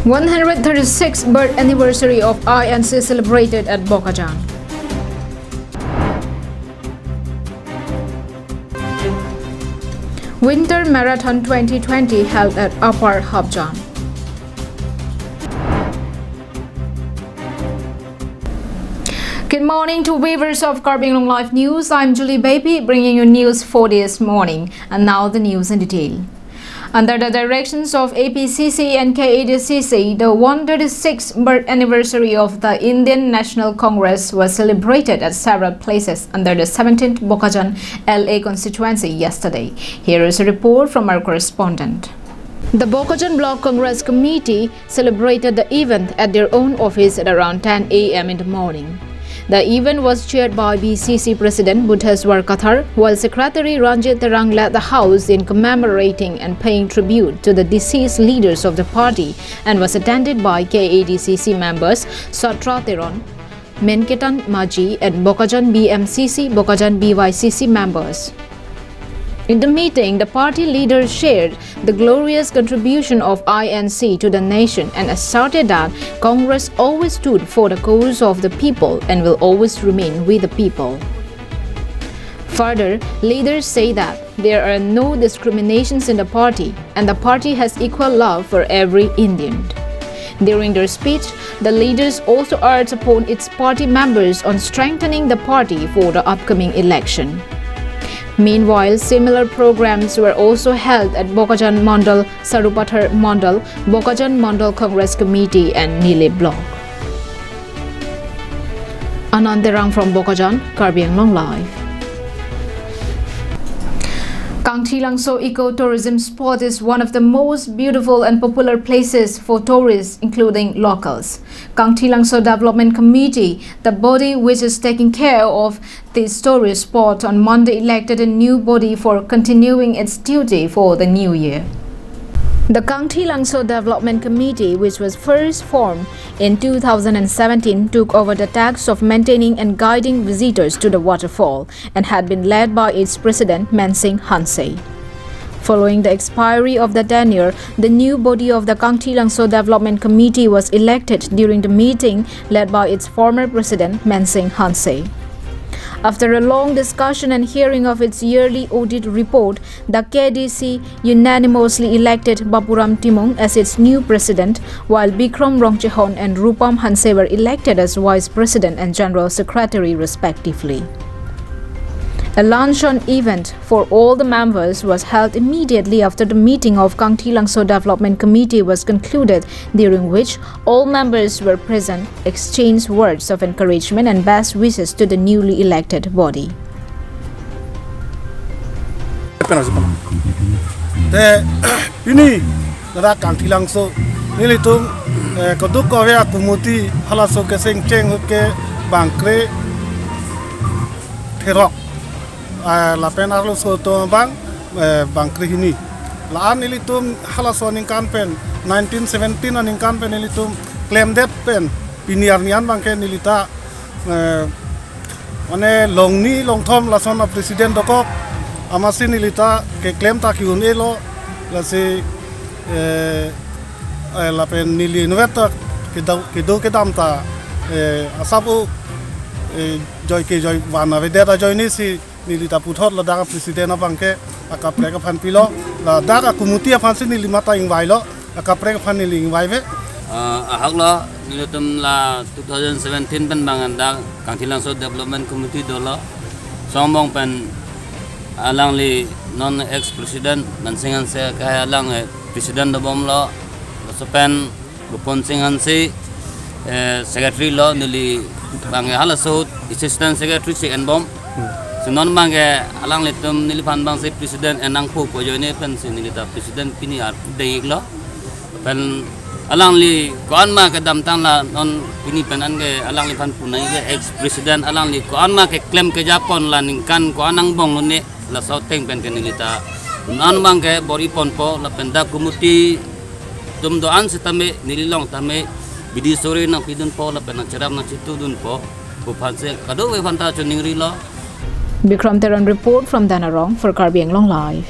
136th birth anniversary of INC celebrated at Bokajang. Winter Marathon 2020 held at Upper Hopjan. Good morning to viewers of Karbing Long Live News. I'm Julie Baby bringing you news for this morning. And now the news in detail. Under the directions of APCC and KADCC, the 136th birth anniversary of the Indian National Congress was celebrated at several places under the 17th Bokajang LA constituency yesterday. Here is a report from our correspondent. The Bokajang Block Congress Committee celebrated the event at their own office at around 10 a.m. in the morning. The event was chaired by BCC President Buddheswar Kathar, while Secretary Ranjit Tarang led the House in commemorating and paying tribute to the deceased leaders of the party and was attended by KADCC members Satra Teron, Menketan Maji and Bokajang BMCC, Bokajang BYCC members. In the meeting, the party leaders shared the glorious contribution of INC to the nation and asserted that Congress always stood for the cause of the people and will always remain with the people. Further, leaders say that there are no discriminations in the party and the party has equal love for every Indian. During their speech, the leaders also urged upon its party members on strengthening the party for the upcoming election. Meanwhile, similar programs were also held at Bokajang Mandal, Sarupathar Mandal, Bokajang Mandal Congress Committee and Nile Block. Ananderang from Bokajang, Karbing Long Live. Kangchi Langso Eco-Tourism Spot is one of the most beautiful and popular places for tourists, including locals. Kangchi Langso Development Committee, the body which is taking care of this tourist spot, on Monday elected a new body for continuing its duty for the new year. The Kangchi Langso Development Committee, which was first formed in 2017, took over the task of maintaining and guiding visitors to the waterfall and had been led by its president, Mensing Hansei. Following the expiry of the tenure, the new body of the Kangchi Langso Development Committee was elected during the meeting led by its former president, Mensing Hansei. After a long discussion and hearing of its yearly audit report, the KDC unanimously elected Bapuram Timong as its new president, while Bikram Rongchehon and Rupam Hansei were elected as vice president and general secretary respectively. A luncheon event for all the members was held immediately after the meeting of Kangchi Langso Development Committee was concluded, during which all members were present, exchanged words of encouragement and best wishes to the newly elected body. Ini nara Kangchi Langso nili tung koduk kowe akumuti halaso keseng ceng ke bangkre terok la pen arlo soto bang bangkri ini la an ilitum halaso ning kampen 1917 aning kampen ilitum claim that pen piniar nian bangke nilita ane long thom la sona president doko amasin nilita ke claim ta kiun elo la se la pen nili noveta ke do ke damta asabu joy wana vedeta joy ni si nilita puthot la daga president abangke akapre ka phan pilo la daga kumuti phan sin nili mata ingwai lo akapre ka phan nili ingwai ve ahaklo nilutum la 2017 pen banganda Kangchi Langso Development Committee dolo sombong pen alang li non ex president Mensing Hansei kaya alang president do bom lo so pen Bupon Singh Hansei secretary lo nili bang halaso assistant secretary si en bom non mangke alang litum nilipan bang si presiden enang pu po jone pen si nilita presiden pini ar deik lo pen alang li kon ma ke dam tang la non pini pen an ke alang lipan punai ke ex presiden alang li kon ma ke claim ke japon la ningkan ko anang bong lune la sauteng pen ke nilita non mangke bori pon po la penda kumuti tum doan setame nililong tame bidi sore na pidun po la pen ceram na situ dun po bu phanse kado we phanta chuning ri lo. Bikram Teran report from Danarong for Karbing Long Live.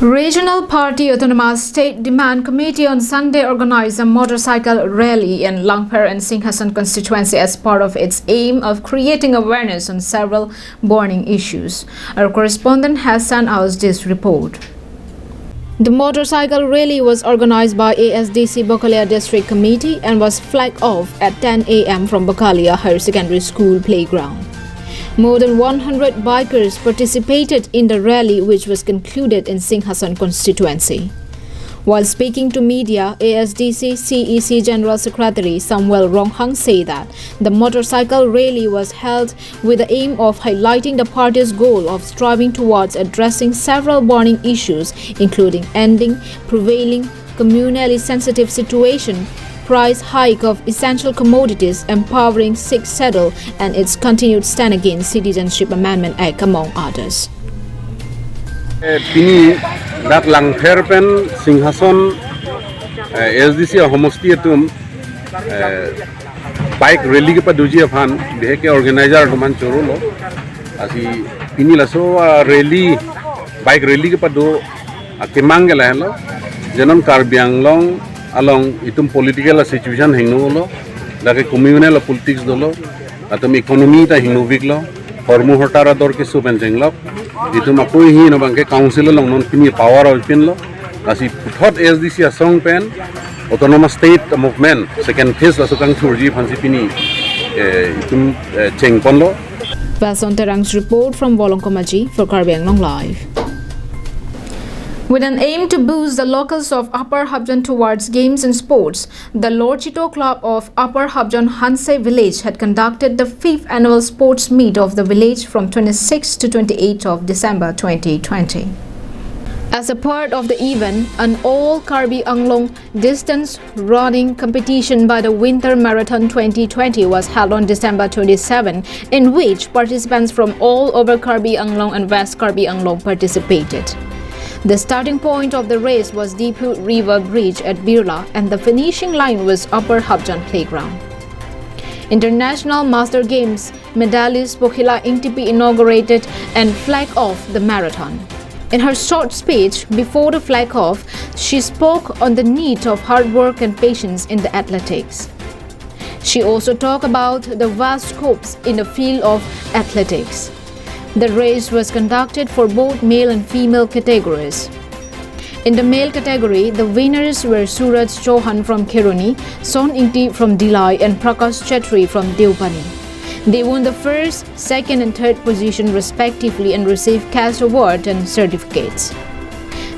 Regional Party Autonomous State Demand Committee on Sunday organized a motorcycle rally in Langpher and Singhasan constituency as part of its aim of creating awareness on several burning issues. Our correspondent has sent us this report. The motorcycle rally was organized by ASDC Bakalia District Committee and was flagged off at 10 a.m. from Bakalia Higher Secondary School playground. More than 100 bikers participated in the rally, which was concluded in Singhasan constituency. While speaking to media, ASDC CEC General Secretary Samuel Ronghang said that the motorcycle rally was held with the aim of highlighting the party's goal of striving towards addressing several burning issues, including ending prevailing communally sensitive situation, price hike of essential commodities, empowering Sikh settle, and its continued stand against Citizenship Amendment Act, among others. Pini dat Langpher pen Singhasan SDC homosti tum bike rally ke paduji afan beheke organizer man chorulo asi pini laso rally bike rally ke padu akemangela hello janon Karbianglong along itum political situation hingnulo lage communal politics dolo atum economy ta hingnoviglo hormu hotara dor ke subenjenglo itum akoi hi no bangke council long non pini power ol pinlo asi thot SDC asong pen autonomous state movement second phase asukang thurji phansi pini itum chengponlo. Vason Terang's report from Wolongkomaji for Karbi Anglong Live. With an aim to boost the locals of Upper Habjan towards games and sports, the Lord Chito Club of Upper Habjan Hanse village had conducted the 5th annual sports meet of the village from 26 to 28 of December 2020. As a part of the event, an all Karbi Anglong distance running competition by the Winter Marathon 2020 was held on December 27, in which participants from all over Karbi Anglong and West Karbi Anglong participated. The starting point of the race was Deephu River Bridge at Birla, and the finishing line was Upper Habjan Playground. International Master Games medalist Pokhila Ingtipi inaugurated and flagged off the marathon. In her short speech before the flag off, she spoke on the need of hard work and patience in the athletics. She also talked about the vast scopes in the field of athletics. The race was conducted for both male and female categories. In the male category, the winners were Suraj Chauhan from Kiruni, Son Ingti from Dilai, and Prakash Chetri from Deopani. They won the first, second, and third position respectively and received cash award and certificates.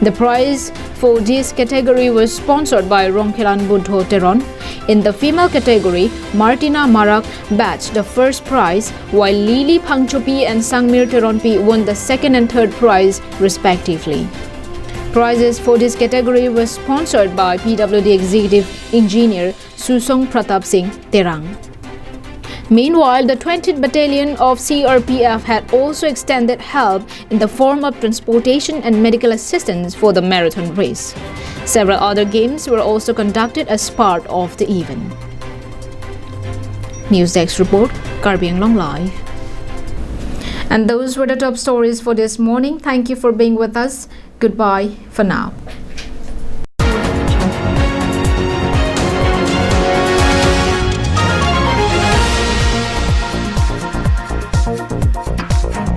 The prize for this category was sponsored by Rongkhelan Buddho Teron. In the female category, Martina Marak batched the first prize, while Lili Pangchopi and Sangmir Teronpi won the second and third prize respectively. Prizes for this category were sponsored by PWD Executive Engineer Susong Pratap Singh Terang. Meanwhile, the 20th Battalion of CRPF had also extended help in the form of transportation and medical assistance for the marathon race. Several other games were also conducted as part of the event. News Desk report, Karbi Anglong Live. And those were the top stories for this morning. Thank you for being with us. Goodbye for now.